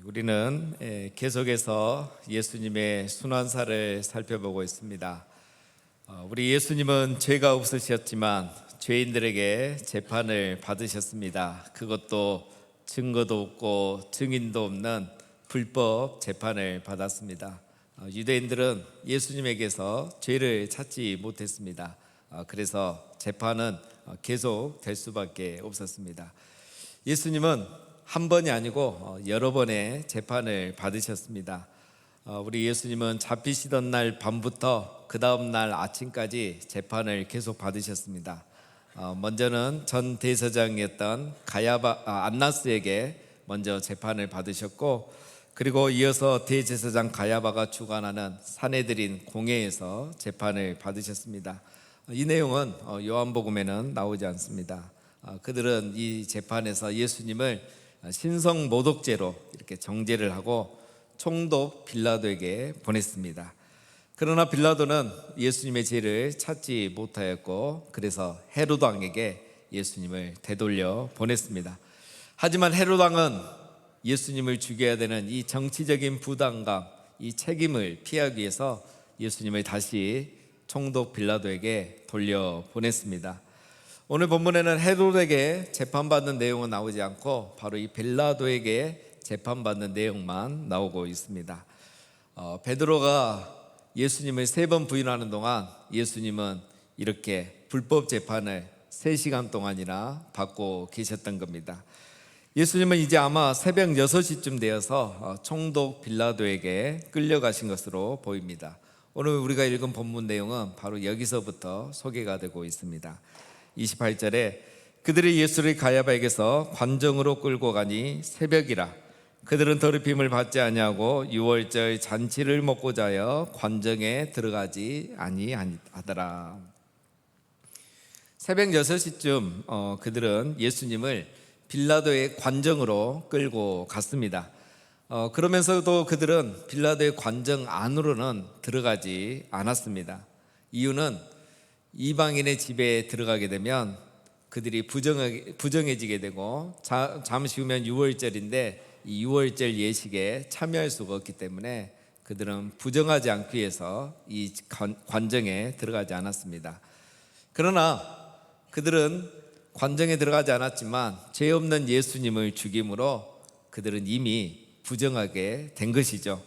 우리는 계속해서 예수님의 순환사를 살펴보고 있습니다. 우리 예수님은 죄가 없으셨지만 죄인들에게 재판을 받으셨습니다. 그것도 증거도 없고 증인도 없는 불법 재판을 받았습니다. 유대인들은 예수님에게서 죄를 찾지 못했습니다. 그래서 재판은 계속 될 수밖에 없었습니다. 예수님은 한 번이 아니고 여러 번의 재판을 받으셨습니다. 우리 예수님은 잡히시던 날 밤부터 그 다음 날 아침까지 재판을 계속 받으셨습니다. 먼저는 전 대제사장이었던 안나스에게 먼저 재판을 받으셨고, 그리고 이어서 대제사장 가야바가 주관하는 산헤드린 공회에서 재판을 받으셨습니다. 이 내용은 요한복음에는 나오지 않습니다. 그들은 이 재판에서 예수님을 신성 모독죄로 이렇게 정죄를 하고 총독 빌라도에게 보냈습니다. 그러나 빌라도는 예수님의 죄를 찾지 못하였고, 그래서 헤롯 왕에게 예수님을 되돌려 보냈습니다. 하지만 헤롯 왕은 예수님을 죽여야 되는 이 정치적인 부담감, 이 책임을 피하기 위해서 예수님을 다시 총독 빌라도에게 돌려 보냈습니다. 오늘 본문에는 헤롯에게 재판받는 내용은 나오지 않고 바로 이 빌라도에게 재판받는 내용만 나오고 있습니다. 베드로가 예수님을 3번 부인하는 동안 예수님은 이렇게 불법 재판을 3시간 동안이나 받고 계셨던 겁니다. 예수님은 이제 아마 새벽 6시쯤 되어서 총독 빌라도에게 끌려가신 것으로 보입니다. 오늘 우리가 읽은 본문 내용은 바로 여기서부터 소개가 되고 있습니다. 28절에 그들이 예수를 가야바에게서 관정으로 끌고 가니 새벽이라 그들은 더럽힘을 받지 아니하고 유월절 잔치를 먹고자 하여 관정에 들어가지 아니하더라. 새벽 6시쯤 그들은 예수님을 빌라도의 관정으로 끌고 갔습니다. 그러면서도 그들은 빌라도의 관정 안으로는 들어가지 않았습니다. 이유는 이방인의 집에 들어가게 되면 그들이 부정해지게 되고, 잠시 후면 유월절인데 이 유월절 예식에 참여할 수가 없기 때문에 그들은 부정하지 않기 위해서 이 관정에 들어가지 않았습니다. 그러나 그들은 관정에 들어가지 않았지만 죄 없는 예수님을 죽임으로 그들은 이미 부정하게 된 것이죠.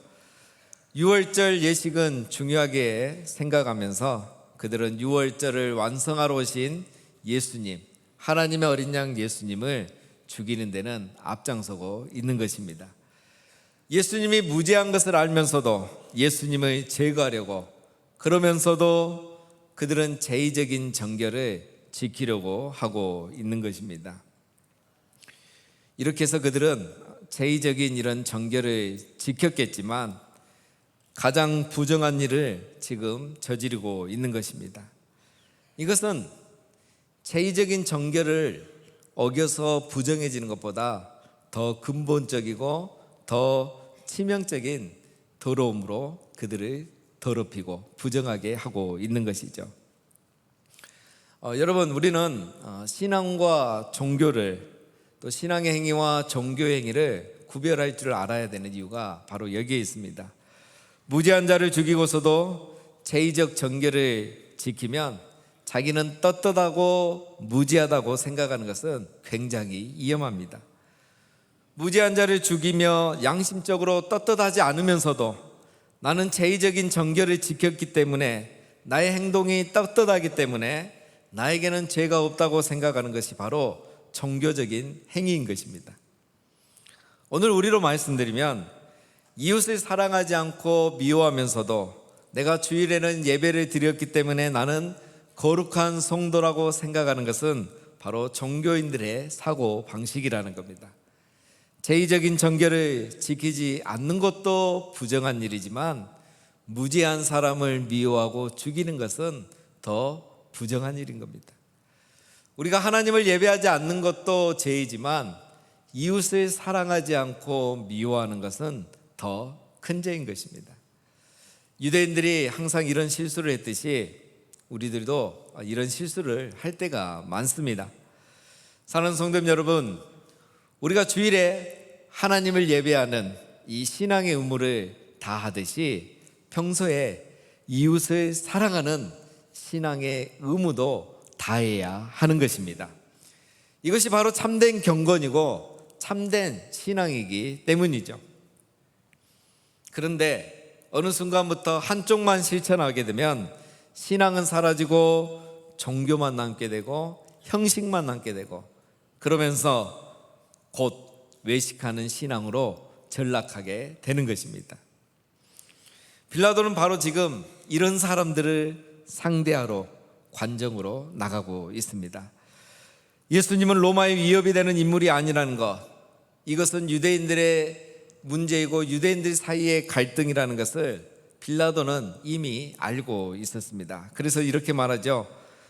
유월절 예식은 중요하게 생각하면서 그들은 유월절을 완성하러 오신 예수님, 하나님의 어린 양 예수님을 죽이는 데는 앞장서고 있는 것입니다. 예수님이 무죄한 것을 알면서도 예수님을 제거하려고, 그러면서도 그들은 제의적인 정결을 지키려고 하고 있는 것입니다. 이렇게 해서 그들은 제의적인 이런 정결을 지켰겠지만 가장 부정한 일을 지금 저지르고 있는 것입니다. 이것은 제의적인 정결을 어겨서 부정해지는 것보다 더 근본적이고 더 치명적인 더러움으로 그들을 더럽히고 부정하게 하고 있는 것이죠. 여러분, 우리는 신앙과 종교를, 또 신앙의 행위와 종교의 행위를 구별할 줄 알아야 되는 이유가 바로 여기에 있습니다. 무죄한 자를 죽이고서도 제의적 정결을 지키면 자기는 떳떳하고 무죄하다고 생각하는 것은 굉장히 위험합니다. 무죄한 자를 죽이며 양심적으로 떳떳하지 않으면서도 나는 제의적인 정결을 지켰기 때문에, 나의 행동이 떳떳하기 때문에 나에게는 죄가 없다고 생각하는 것이 바로 종교적인 행위인 것입니다. 오늘 우리로 말씀드리면 이웃을 사랑하지 않고 미워하면서도 내가 주일에는 예배를 드렸기 때문에 나는 거룩한 성도라고 생각하는 것은 바로 종교인들의 사고 방식이라는 겁니다. 제의적인 정결을 지키지 않는 것도 부정한 일이지만 무죄한 사람을 미워하고 죽이는 것은 더 부정한 일인 겁니다. 우리가 하나님을 예배하지 않는 것도 죄이지만 이웃을 사랑하지 않고 미워하는 것은 더 큰 죄인 것입니다. 유대인들이 항상 이런 실수를 했듯이 우리들도 이런 실수를 할 때가 많습니다. 사랑하는 성도 여러분, 우리가 주일에 하나님을 예배하는 이 신앙의 의무를 다하듯이 평소에 이웃을 사랑하는 신앙의 의무도 다해야 하는 것입니다. 이것이 바로 참된 경건이고 참된 신앙이기 때문이죠. 그런데 어느 순간부터 한쪽만 실천하게 되면 신앙은 사라지고 종교만 남게 되고 형식만 남게 되고, 그러면서 곧 외식하는 신앙으로 전락하게 되는 것입니다. 빌라도는 바로 지금 이런 사람들을 상대하러 관정으로 나가고 있습니다. 예수님은 로마의 위협이 되는 인물이 아니라는 것, 이것은 유대인들의 문제이고 유대인들 사이의 갈등이라는 것을 빌라도는 이미 알고 있었습니다. 그래서 이렇게 말하죠.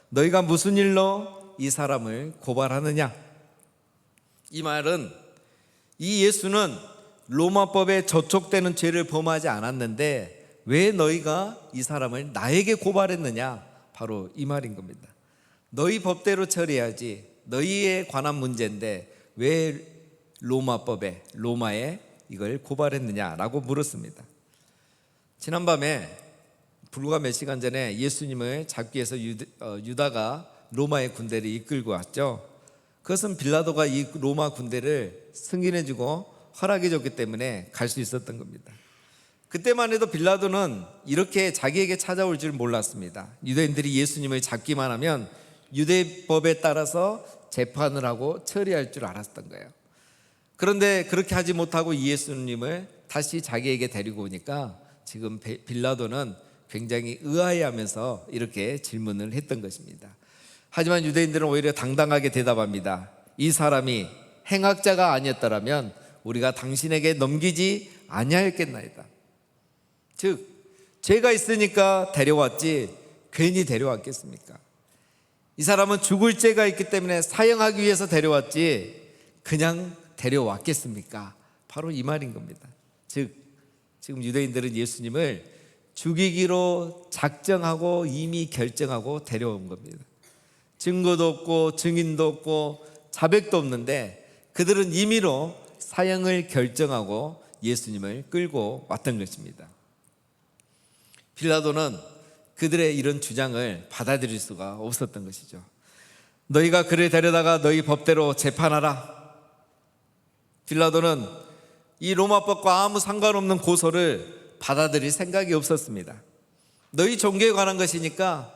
너희가 무슨 일로 이 사람을 고발하느냐? 이 말은 이 예수는 로마법에 저촉되는 죄를 범하지 않았는데 왜 너희가 이 사람을 나에게 고발했느냐? 바로 이 말인 겁니다. 너희 법대로 처리해야지, 너희에 관한 문제인데 왜 로마에 이걸 고발했느냐라고 물었습니다. 지난밤에 불과 몇 시간 전에 예수님을 잡기 위해서 유다가 로마의 군대를 이끌고 왔죠. 그것은 빌라도가 이 로마 군대를 승인해주고 허락해줬기 때문에 갈 수 있었던 겁니다. 그때만 해도 빌라도는 이렇게 자기에게 찾아올 줄 몰랐습니다. 유대인들이 예수님을 잡기만 하면 유대법에 따라서 재판을 하고 처리할 줄 알았던 거예요. 그런데 그렇게 하지 못하고 예수님을 다시 자기에게 데리고 오니까 지금 빌라도는 굉장히 의아해하면서 이렇게 질문을 했던 것입니다. 하지만 유대인들은 오히려 당당하게 대답합니다. 이 사람이 행악자가 아니었더라면 우리가 당신에게 넘기지 아니하였겠나이다. 즉, 죄가 있으니까 데려왔지 괜히 데려왔겠습니까? 이 사람은 죽을 죄가 있기 때문에 사형하기 위해서 데려왔지 그냥 데려왔겠습니까? 바로 이 말인 겁니다. 즉, 지금 유대인들은 예수님을 죽이기로 작정하고 이미 결정하고 데려온 겁니다. 증거도 없고 증인도 없고 자백도 없는데 그들은 임의로 사형을 결정하고 예수님을 끌고 왔던 것입니다. 빌라도는 그들의 이런 주장을 받아들일 수가 없었던 것이죠. 너희가 그를 데려다가 너희 법대로 재판하라. 빌라도는 이 로마법과 아무 상관없는 고소를 받아들일 생각이 없었습니다. 너희 종교에 관한 것이니까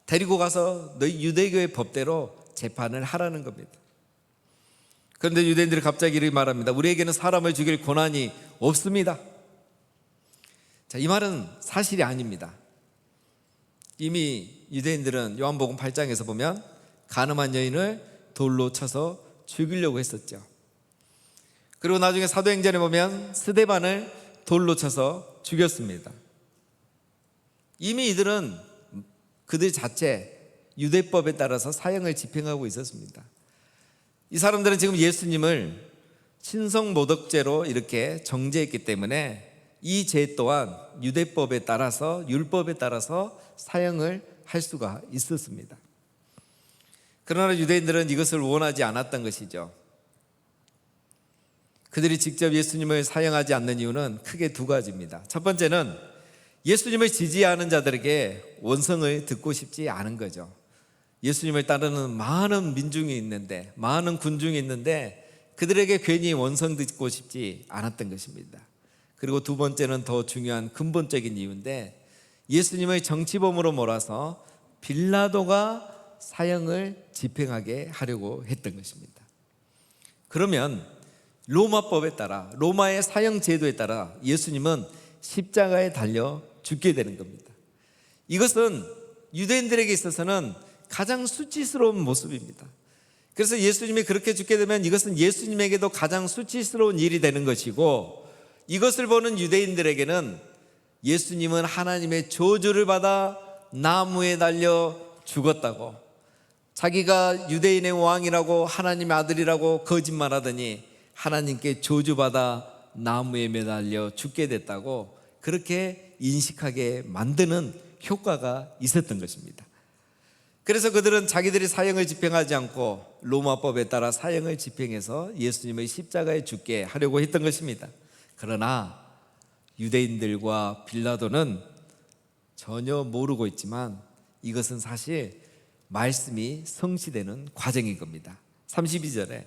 데리고 가서 너희 유대교의 법대로 재판을 하라는 겁니다. 그런데 유대인들이 갑자기 이렇게 말합니다. 우리에게는 사람을 죽일 권한이 없습니다. 자, 이 말은 사실이 아닙니다. 이미 유대인들은 요한복음 8장에서 보면 간음한 여인을 돌로 쳐서 죽이려고 했었죠. 그리고 나중에 사도행전에 보면 스데반을 돌로 쳐서 죽였습니다. 이미 이들은 그들 자체 유대법에 따라서 사형을 집행하고 있었습니다. 이 사람들은 지금 예수님을 신성모독죄로 이렇게 정죄했기 때문에 이 죄 또한 유대법에 따라서 율법에 따라서 사형을 할 수가 있었습니다. 그러나 유대인들은 이것을 원하지 않았던 것이죠. 그들이 직접 예수님을 사형하지 않는 이유는 크게 두 가지입니다. 첫 번째는 예수님을 지지하는 자들에게 원성을 듣고 싶지 않은 거죠. 예수님을 따르는 많은 민중이 있는데, 많은 군중이 있는데 그들에게 괜히 원성 듣고 싶지 않았던 것입니다. 그리고 두 번째는 더 중요한 근본적인 이유인데, 예수님을 정치범으로 몰아서 빌라도가 사형을 집행하게 하려고 했던 것입니다. 그러면 로마법에 따라, 로마의 사형 제도에 따라 예수님은 십자가에 달려 죽게 되는 겁니다. 이것은 유대인들에게 있어서는 가장 수치스러운 모습입니다. 그래서 예수님이 그렇게 죽게 되면 이것은 예수님에게도 가장 수치스러운 일이 되는 것이고, 이것을 보는 유대인들에게는 예수님은 하나님의 저주를 받아 나무에 달려 죽었다고, 자기가 유대인의 왕이라고 하나님의 아들이라고 거짓말하더니 하나님께 저주받아 나무에 매달려 죽게 됐다고 그렇게 인식하게 만드는 효과가 있었던 것입니다. 그래서 그들은 자기들이 사형을 집행하지 않고 로마법에 따라 사형을 집행해서 예수님의 십자가에 죽게 하려고 했던 것입니다. 그러나 유대인들과 빌라도는 전혀 모르고 있지만 이것은 사실 말씀이 성취되는 과정인 겁니다. 32절에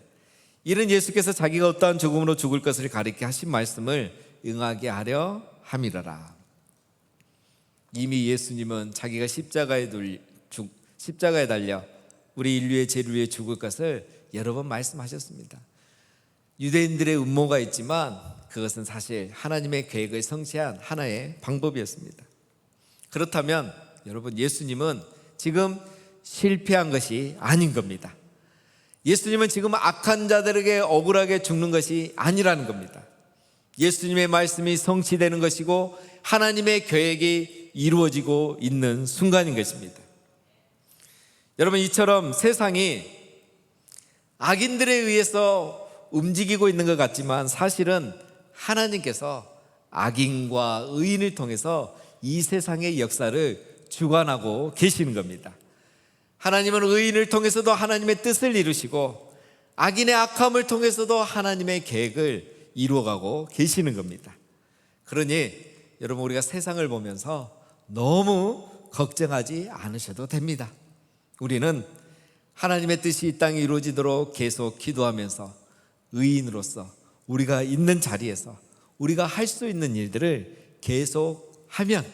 이는 예수께서 자기가 어떠한 죽음으로 죽을 것을 가리켜 하신 말씀을 응하게 하려 함이라라. 이미 예수님은 자기가 십자가에 달려 우리 인류의 죄를 위해 죽을 것을 여러 번 말씀하셨습니다. 유대인들의 음모가 있지만 그것은 사실 하나님의 계획을 성취한 하나의 방법이었습니다. 그렇다면 여러분, 예수님은 지금 실패한 것이 아닌 겁니다. 예수님은 지금 악한 자들에게 억울하게 죽는 것이 아니라는 겁니다. 예수님의 말씀이 성취되는 것이고 하나님의 계획이 이루어지고 있는 순간인 것입니다. 여러분, 이처럼 세상이 악인들에 의해서 움직이고 있는 것 같지만 사실은 하나님께서 악인과 의인을 통해서 이 세상의 역사를 주관하고 계시는 겁니다. 하나님은 의인을 통해서도 하나님의 뜻을 이루시고 악인의 악함을 통해서도 하나님의 계획을 이루어가고 계시는 겁니다. 그러니 여러분, 우리가 세상을 보면서 너무 걱정하지 않으셔도 됩니다. 우리는 하나님의 뜻이 이 땅에 이루어지도록 계속 기도하면서 의인으로서 우리가 있는 자리에서 우리가 할 수 있는 일들을 계속 하면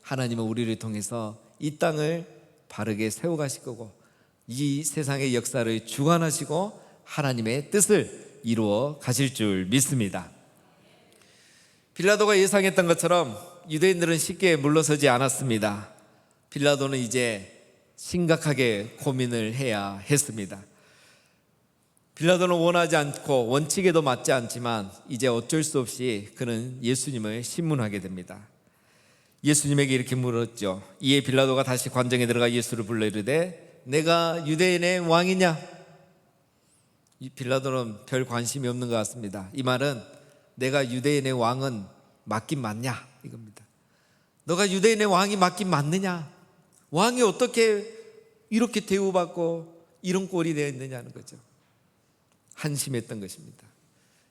하나님은 우리를 통해서 이 땅을 바르게 세워가실 거고 이 세상의 역사를 주관하시고 하나님의 뜻을 이루어 가실 줄 믿습니다. 빌라도가 예상했던 것처럼 유대인들은 쉽게 물러서지 않았습니다. 빌라도는 이제 심각하게 고민을 해야 했습니다. 빌라도는 원하지 않고 원칙에도 맞지 않지만 이제 어쩔 수 없이 그는 예수님을 신문하게 됩니다. 예수님에게 이렇게 물었죠. 이에 빌라도가 다시 관정에 들어가 예수를 불러 이르되 내가 유대인의 왕이냐? 이 빌라도는 별 관심이 없는 것 같습니다. 이 말은 내가 유대인의 왕은 맞긴 맞냐 이겁니다. 너가 유대인의 왕이 맞긴 맞느냐? 왕이 어떻게 이렇게 대우받고 이런 꼴이 되어 있느냐는 거죠. 한심했던 것입니다.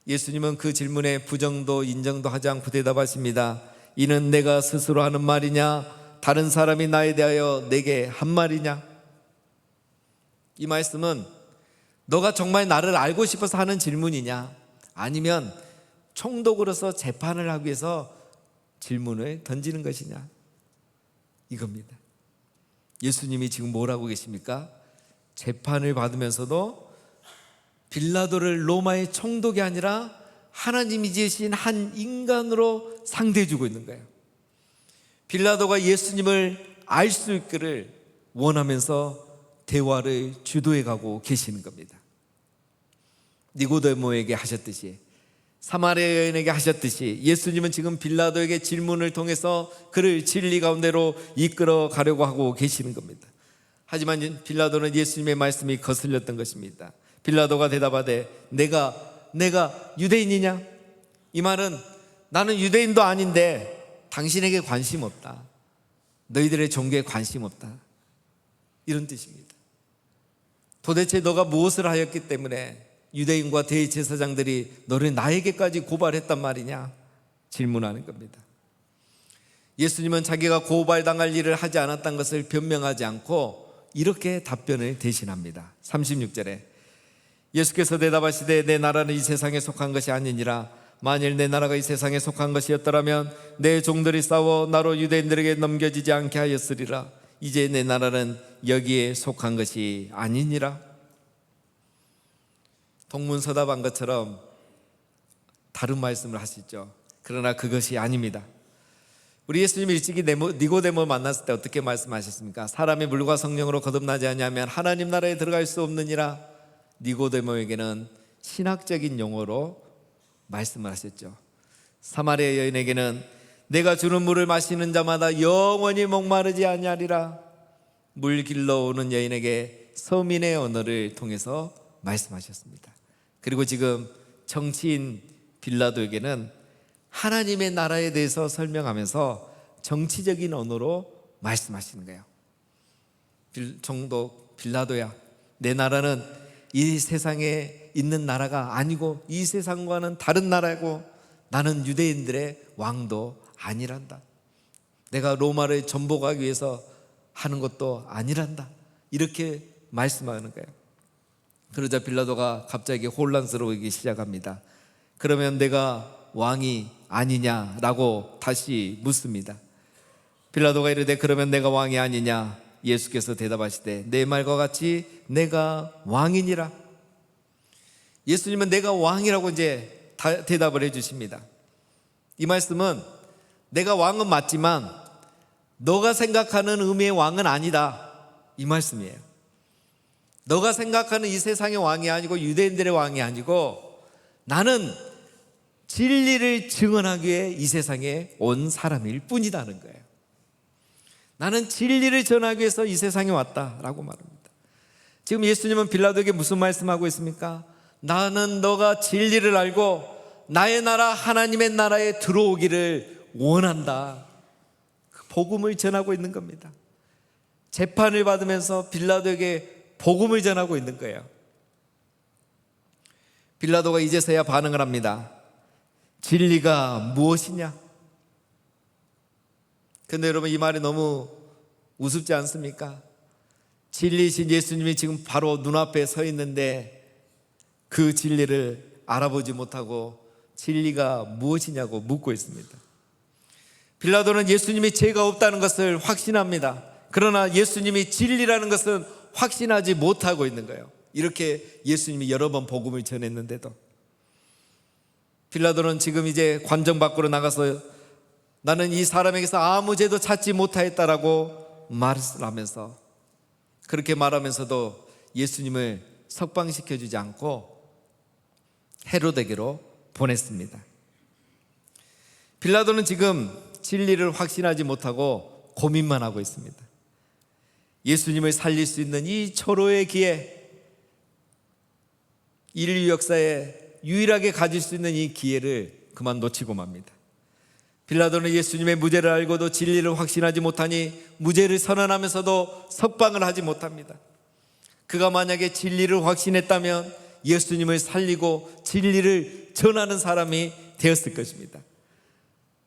예수님은 그 질문에 부정도 인정도 하지 않고 대답하십니다. 이는 내가 스스로 하는 말이냐? 다른 사람이 나에 대하여 내게 한 말이냐? 이 말씀은 너가 정말 나를 알고 싶어서 하는 질문이냐? 아니면 총독으로서 재판을 하기 위해서 질문을 던지는 것이냐? 이겁니다. 예수님이 지금 뭘 하고 계십니까? 재판을 받으면서도 빌라도를 로마의 총독이 아니라 하나님이 지으신 한 인간으로 상대해 주고 있는 거예요. 빌라도가 예수님을 알 수 있기를 원하면서 대화를 주도해 가고 계시는 겁니다. 니고데모에게 하셨듯이 사마리아 여인에게 하셨듯이 예수님은 지금 빌라도에게 질문을 통해서 그를 진리 가운데로 이끌어 가려고 하고 계시는 겁니다. 하지만 빌라도는 예수님의 말씀이 거슬렸던 것입니다. 빌라도가 대답하되 내가 유대인이냐? 이 말은 나는 유대인도 아닌데 당신에게 관심 없다. 너희들의 종교에 관심 없다. 이런 뜻입니다. 도대체 너가 무엇을 하였기 때문에 유대인과 대제사장들이 너를 나에게까지 고발했단 말이냐? 질문하는 겁니다. 예수님은 자기가 고발당할 일을 하지 않았다는 것을 변명하지 않고 이렇게 답변을 대신합니다. 36절에 예수께서 대답하시되 내 나라는 이 세상에 속한 것이 아니니라. 만일 내 나라가 이 세상에 속한 것이었더라면 내 종들이 싸워 나로 유대인들에게 넘겨지지 않게 하였으리라. 이제 내 나라는 여기에 속한 것이 아니니라. 동문서답한 것처럼 다른 말씀을 하시죠. 그러나 그것이 아닙니다. 우리 예수님이 일찍이 니고데모 만났을 때 어떻게 말씀하셨습니까? 사람이 물과 성령으로 거듭나지 아니하면 하나님 나라에 들어갈 수 없느니라. 니고데모에게는 신학적인 용어로 말씀을 하셨죠. 사마리아 여인에게는 내가 주는 물을 마시는 자마다 영원히 목마르지 아니하리라. 물 길러 오는 여인에게 서민의 언어를 통해서 말씀하셨습니다. 그리고 지금 정치인 빌라도에게는 하나님의 나라에 대해서 설명하면서 정치적인 언어로 말씀하시는 거예요. 총독 빌라도야, 내 나라는 이 세상에 있는 나라가 아니고 이 세상과는 다른 나라고 나는 유대인들의 왕도 아니란다. 내가 로마를 전복하기 위해서 하는 것도 아니란다. 이렇게 말씀하는 거예요. 그러자 빌라도가 갑자기 혼란스러워지기 시작합니다. 그러면 내가 왕이 아니냐라고 다시 묻습니다. 빌라도가 이르되 그러면 내가 왕이 아니냐? 예수께서 대답하시되 내 말과 같이 내가 왕이니라. 예수님은 내가 왕이라고 이제 대답을 해주십니다. 이 말씀은 내가 왕은 맞지만 너가 생각하는 의미의 왕은 아니다, 이 말씀이에요. 너가 생각하는 이 세상의 왕이 아니고 유대인들의 왕이 아니고 나는 진리를 증언하기 위해 이 세상에 온 사람일 뿐이라는 거예요. 나는 진리를 전하기 위해서 이 세상에 왔다라고 말합니다. 지금 예수님은 빌라도에게 무슨 말씀하고 있습니까? 나는 너가 진리를 알고 나의 나라 하나님의 나라에 들어오기를 원한다. 그 복음을 전하고 있는 겁니다. 재판을 받으면서 빌라도에게 복음을 전하고 있는 거예요. 빌라도가 이제서야 반응을 합니다. 진리가 무엇이냐? 근데 여러분, 이 말이 너무 우습지 않습니까? 진리이신 예수님이 지금 바로 눈앞에 서 있는데 그 진리를 알아보지 못하고 진리가 무엇이냐고 묻고 있습니다. 빌라도는 예수님이 죄가 없다는 것을 확신합니다. 그러나 예수님이 진리라는 것은 확신하지 못하고 있는 거예요. 이렇게 예수님이 여러 번 복음을 전했는데도 빌라도는 지금 이제 관정 밖으로 나가서 나는 이 사람에게서 아무 죄도 찾지 못하였다라고 말을 하면서, 그렇게 말하면서도 예수님을 석방시켜주지 않고 헤로데게로 보냈습니다. 빌라도는 지금 진리를 확신하지 못하고 고민만 하고 있습니다. 예수님을 살릴 수 있는 이 초로의 기회, 인류 역사에 유일하게 가질 수 있는 이 기회를 그만 놓치고 맙니다. 빌라도는 예수님의 무죄를 알고도 진리를 확신하지 못하니 무죄를 선언하면서도 석방을 하지 못합니다. 그가 만약에 진리를 확신했다면 예수님을 살리고 진리를 전하는 사람이 되었을 것입니다.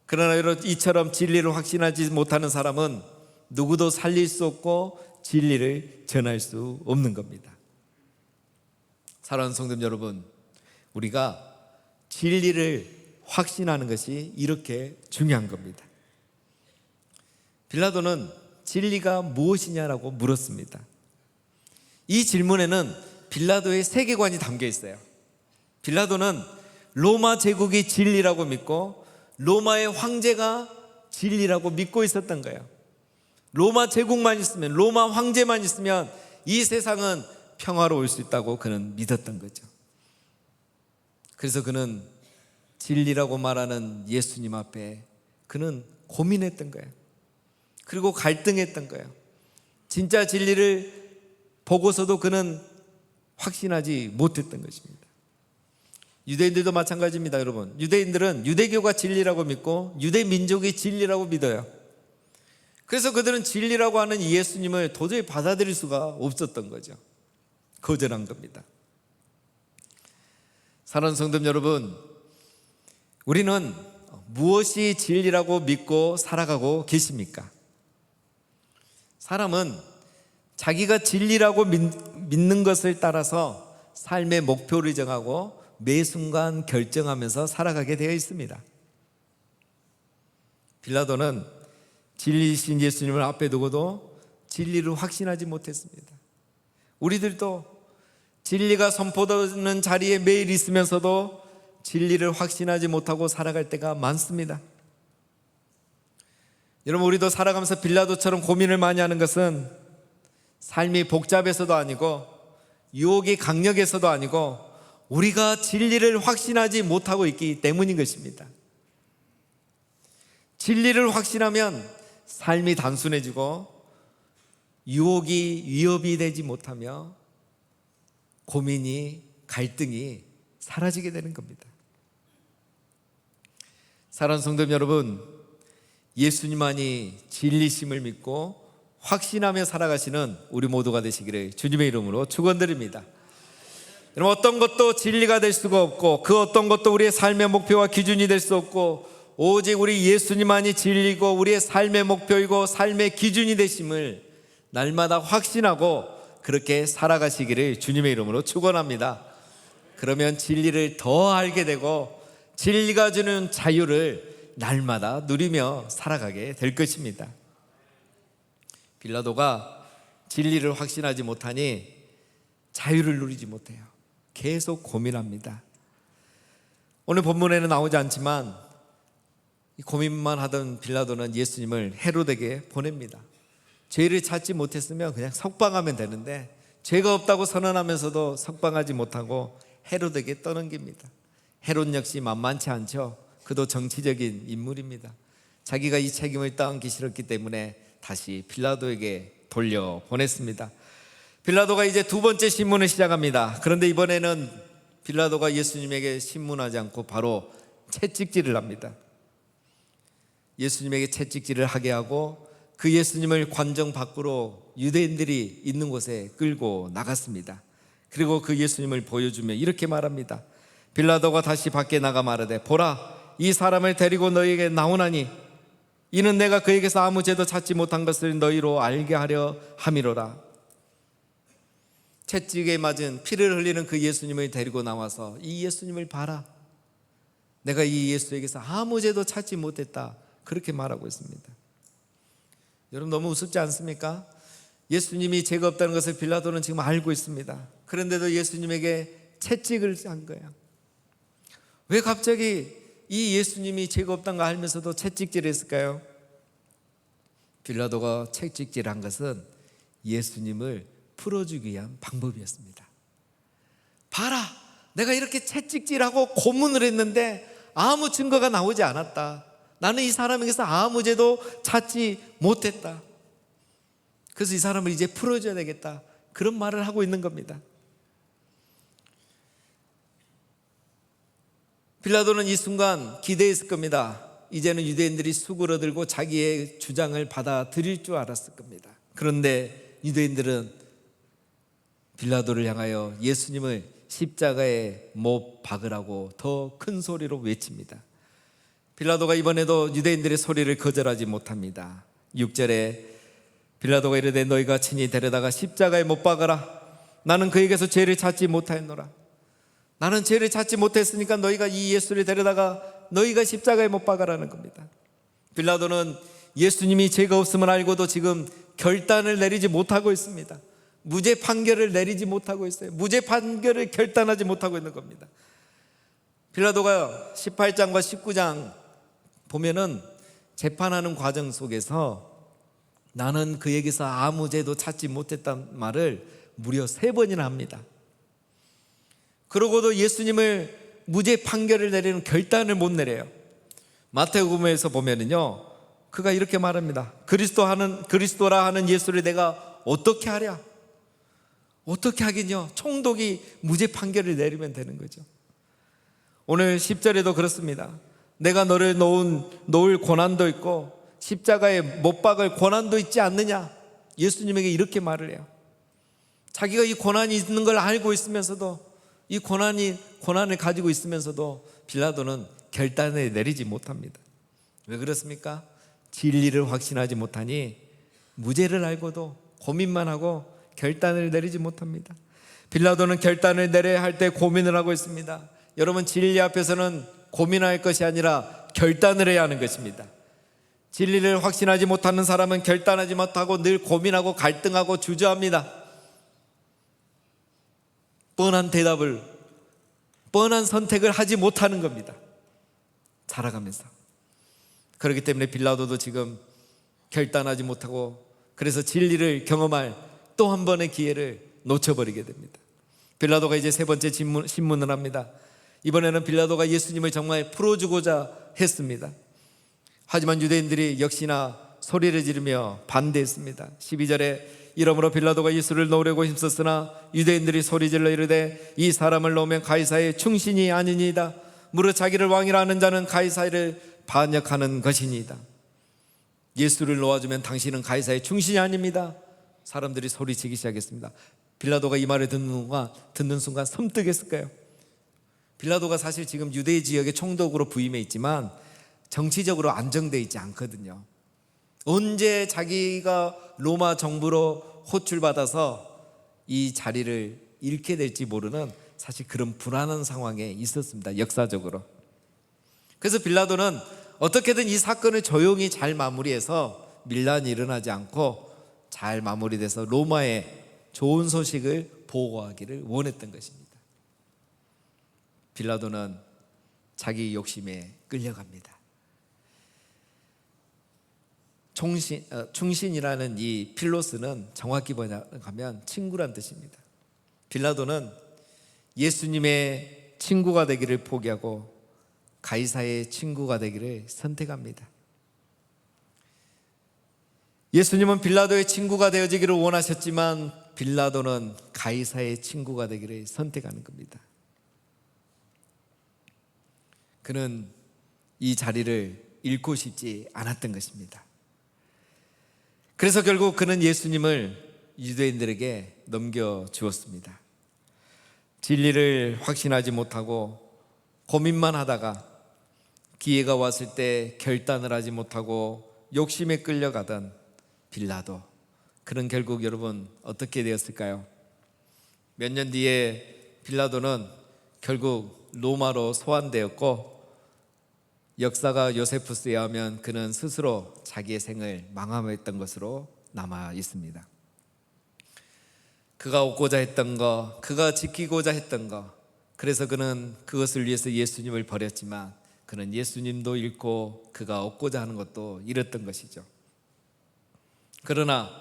그러나 이처럼 진리를 확신하지 못하는 사람은 누구도 살릴 수 없고 진리를 전할 수 없는 겁니다. 사랑하는 성도 여러분, 우리가 진리를 확신하는 것이 이렇게 중요한 겁니다. 빌라도는 진리가 무엇이냐라고 물었습니다. 이 질문에는 빌라도의 세계관이 담겨 있어요. 빌라도는 로마 제국이 진리라고 믿고 로마의 황제가 진리라고 믿고 있었던 거예요. 로마 제국만 있으면, 로마 황제만 있으면 이 세상은 평화로울 수 있다고 그는 믿었던 거죠. 그래서 그는 진리라고 말하는 예수님 앞에 그는 고민했던 거예요. 그리고 갈등했던 거예요. 진짜 진리를 보고서도 그는 확신하지 못했던 것입니다. 유대인들도 마찬가지입니다, 여러분. 유대인들은 유대교가 진리라고 믿고 유대 민족이 진리라고 믿어요. 그래서 그들은 진리라고 하는 이 예수님을 도저히 받아들일 수가 없었던 거죠. 거절한 겁니다. 사랑하는 성도 여러분, 우리는 무엇이 진리라고 믿고 살아가고 계십니까? 사람은 자기가 진리라고 믿는 것을 따라서 삶의 목표를 정하고 매 순간 결정하면서 살아가게 되어 있습니다. 빌라도는 진리이신 예수님을 앞에 두고도 진리를 확신하지 못했습니다. 우리들도 진리가 선포되는 자리에 매일 있으면서도 진리를 확신하지 못하고 살아갈 때가 많습니다. 여러분, 우리도 살아가면서 빌라도처럼 고민을 많이 하는 것은 삶이 복잡해서도 아니고 유혹이 강력해서도 아니고 우리가 진리를 확신하지 못하고 있기 때문인 것입니다. 진리를 확신하면 삶이 단순해지고 유혹이 위협이 되지 못하며 고민이, 갈등이 사라지게 되는 겁니다. 사랑하는 성도 여러분, 예수님만이 진리심을 믿고 확신하며 살아가시는 우리 모두가 되시기를 주님의 이름으로 축원드립니다. 여러분, 어떤 것도 진리가 될 수가 없고 그 어떤 것도 우리의 삶의 목표와 기준이 될 수 없고 오직 우리 예수님만이 진리고 우리의 삶의 목표이고 삶의 기준이 되심을 날마다 확신하고 그렇게 살아가시기를 주님의 이름으로 축원합니다. 그러면 진리를 더 알게 되고 진리가 주는 자유를 날마다 누리며 살아가게 될 것입니다. 빌라도가 진리를 확신하지 못하니 자유를 누리지 못해요. 계속 고민합니다. 오늘 본문에는 나오지 않지만 고민만 하던 빌라도는 예수님을 헤로데에게 보냅니다. 죄를 찾지 못했으면 그냥 석방하면 되는데 죄가 없다고 선언하면서도 석방하지 못하고 헤로데에게 떠넘깁니다. 헤롯 역시 만만치 않죠. 그도 정치적인 인물입니다. 자기가 이 책임을 떠안기 싫었기 때문에 다시 빌라도에게 돌려보냈습니다. 빌라도가 이제 두 번째 신문을 시작합니다. 그런데 이번에는 빌라도가 예수님에게 신문하지 않고 바로 채찍질을 합니다. 예수님에게 채찍질을 하게 하고 그 예수님을 관정 밖으로 유대인들이 있는 곳에 끌고 나갔습니다. 그리고 그 예수님을 보여주며 이렇게 말합니다. 빌라도가 다시 밖에 나가 말하되 보라, 이 사람을 데리고 너희에게 나오나니 이는 내가 그에게서 아무 죄도 찾지 못한 것을 너희로 알게 하려 함이로라. 채찍에 맞은 피를 흘리는 그 예수님을 데리고 나와서 이 예수님을 봐라, 내가 이 예수에게서 아무 죄도 찾지 못했다, 그렇게 말하고 있습니다. 여러분, 너무 우습지 않습니까? 예수님이 죄가 없다는 것을 빌라도는 지금 알고 있습니다. 그런데도 예수님에게 채찍을 한 거예요. 왜 갑자기 이 예수님이 죄가 없다는 거 알면서도 채찍질을 했을까요? 빌라도가 채찍질한 것은 예수님을 풀어주기 위한 방법이었습니다. 봐라, 내가 이렇게 채찍질하고 고문을 했는데 아무 증거가 나오지 않았다. 나는 이 사람에게서 아무 죄도 찾지 못했다. 그래서 이 사람을 이제 풀어줘야 되겠다, 그런 말을 하고 있는 겁니다. 빌라도는 이 순간 기대했을 겁니다. 이제는 유대인들이 수그러들고 자기의 주장을 받아들일 줄 알았을 겁니다. 그런데 유대인들은 빌라도를 향하여 예수님을 십자가에 못 박으라고 더 큰 소리로 외칩니다. 빌라도가 이번에도 유대인들의 소리를 거절하지 못합니다. 6절에 빌라도가 이르되 너희가 친히 데려다가 십자가에 못 박아라. 나는 그에게서 죄를 찾지 못하였노라. 나는 죄를 찾지 못했으니까 너희가 이 예수를 데려다가 너희가 십자가에 못 박아라는 겁니다. 빌라도는 예수님이 죄가 없음을 알고도 지금 결단을 내리지 못하고 있습니다. 무죄 판결을 내리지 못하고 있어요. 무죄 판결을 결단하지 못하고 있는 겁니다. 빌라도가 18장과 19장 보면은 재판하는 과정 속에서 나는 그에게서 아무 죄도 찾지 못했단 말을 무려 3번이나 합니다. 그러고도 예수님을 무죄 판결을 내리는 결단을 못 내려요. 마태복음에서 보면은요, 그가 이렇게 말합니다. 그리스도라 하는 예수를 내가 어떻게 하랴? 어떻게 하겠냐? 총독이 무죄 판결을 내리면 되는 거죠. 오늘 10절에도 그렇습니다. 내가 너를 놓을 권한도 있고 십자가에 못 박을 권한도 있지 않느냐? 예수님에게 이렇게 말을 해요. 자기가 이 권한이 있는 걸 알고 있으면서도, 이 권한을 가지고 있으면서도 빌라도는 결단을 내리지 못합니다. 왜 그렇습니까? 진리를 확신하지 못하니 무죄를 알고도 고민만 하고 결단을 내리지 못합니다. 빌라도는 결단을 내려야 할 때 고민을 하고 있습니다. 여러분, 진리 앞에서는 고민할 것이 아니라 결단을 해야 하는 것입니다. 진리를 확신하지 못하는 사람은 결단하지 못하고 늘 고민하고 갈등하고 주저합니다. 뻔한 대답을, 뻔한 선택을 하지 못하는 겁니다. 살아가면서. 그렇기 때문에 빌라도도 지금 결단하지 못하고, 그래서 진리를 경험할 또 한 번의 기회를 놓쳐버리게 됩니다. 빌라도가 이제 3번째 신문을 합니다. 이번에는 빌라도가 예수님을 정말 풀어주고자 했습니다. 하지만 유대인들이 역시나 소리를 지르며 반대했습니다. 12절에 이러므로 빌라도가 예수를 놓으려고 힘썼으나 유대인들이 소리질러 이르되 이 사람을 놓으면 가이사의 충신이 아니니이다. 무릇 자기를 왕이라 하는 자는 가이사를 반역하는 것이니이다. 예수를 놓아주면 당신은 가이사의 충신이 아닙니다. 사람들이 소리치기 시작했습니다. 빌라도가 이 말을 듣는 순간 섬뜩했을까요? 빌라도가 사실 지금 유대 지역의 총독으로 부임해 있지만 정치적으로 안정되어 있지 않거든요. 언제 자기가 로마 정부로 호출받아서 이 자리를 잃게 될지 모르는 사실 그런 불안한 상황에 있었습니다, 역사적으로. 그래서 빌라도는 어떻게든 이 사건을 조용히 잘 마무리해서 밀란이 일어나지 않고 잘 마무리돼서 로마에 좋은 소식을 보고하기를 원했던 것입니다. 빌라도는 자기 욕심에 끌려갑니다. 충신이라는 이 필로스는 정확히 번역하면 친구란 뜻입니다. 빌라도는 예수님의 친구가 되기를 포기하고 가이사의 친구가 되기를 선택합니다. 예수님은 빌라도의 친구가 되어지기를 원하셨지만 빌라도는 가이사의 친구가 되기를 선택하는 겁니다. 그는 이 자리를 잃고 싶지 않았던 것입니다. 그래서 결국 그는 예수님을 유대인들에게 넘겨주었습니다. 진리를 확신하지 못하고 고민만 하다가 기회가 왔을 때 결단을 하지 못하고 욕심에 끌려가던 빌라도, 그는 결국 여러분 어떻게 되었을까요? 몇 년 뒤에 빌라도는 결국 로마로 소환되었고, 역사가 요세푸스에 의하면 그는 스스로 자기의 생을 망함했던 것으로 남아 있습니다. 그가 얻고자 했던 것, 그가 지키고자 했던 것, 그래서 그는 그것을 위해서 예수님을 버렸지만 그는 예수님도 잃고 그가 얻고자 하는 것도 잃었던 것이죠. 그러나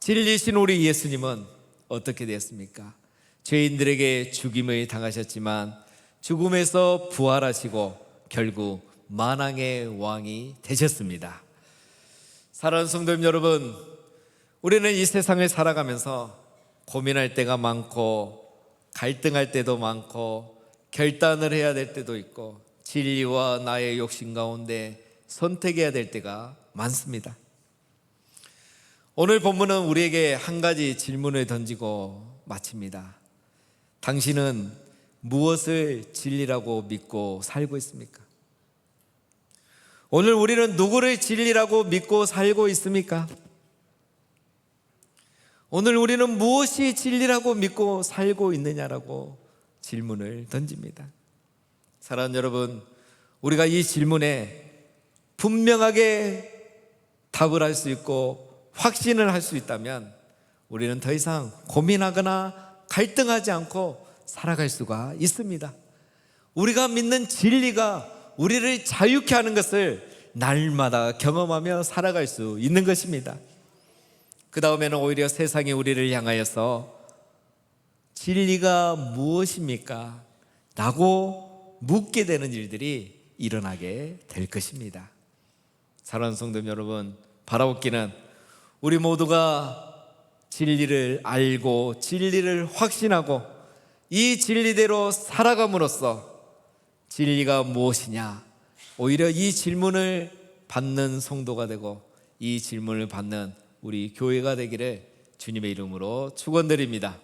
진리신 우리 예수님은 어떻게 되었습니까? 죄인들에게 죽임을 당하셨지만 죽음에서 부활하시고 결국 만왕의 왕이 되셨습니다. 사랑하는 성도님 여러분, 우리는 이 세상을 살아가면서 고민할 때가 많고 갈등할 때도 많고 결단을 해야 될 때도 있고 진리와 나의 욕심 가운데 선택해야 될 때가 많습니다. 오늘 본문은 우리에게 한 가지 질문을 던지고 마칩니다. 당신은 무엇을 진리라고 믿고 살고 있습니까? 오늘 우리는 누구를 진리라고 믿고 살고 있습니까? 오늘 우리는 무엇이 진리라고 믿고 살고 있느냐라고 질문을 던집니다. 사랑하는 여러분, 우리가 이 질문에 분명하게 답을 할 수 있고 확신을 할 수 있다면 우리는 더 이상 고민하거나 갈등하지 않고 살아갈 수가 있습니다. 우리가 믿는 진리가 우리를 자유케 하는 것을 날마다 경험하며 살아갈 수 있는 것입니다. 그 다음에는 오히려 세상이 우리를 향하여서 진리가 무엇입니까? 라고 묻게 되는 일들이 일어나게 될 것입니다. 사랑하는 성도 여러분, 바라옵기는 우리 모두가 진리를 알고 진리를 확신하고 이 진리대로 살아감으로써 진리가 무엇이냐, 오히려 이 질문을 받는 성도가 되고 이 질문을 받는 우리 교회가 되기를 주님의 이름으로 축원드립니다.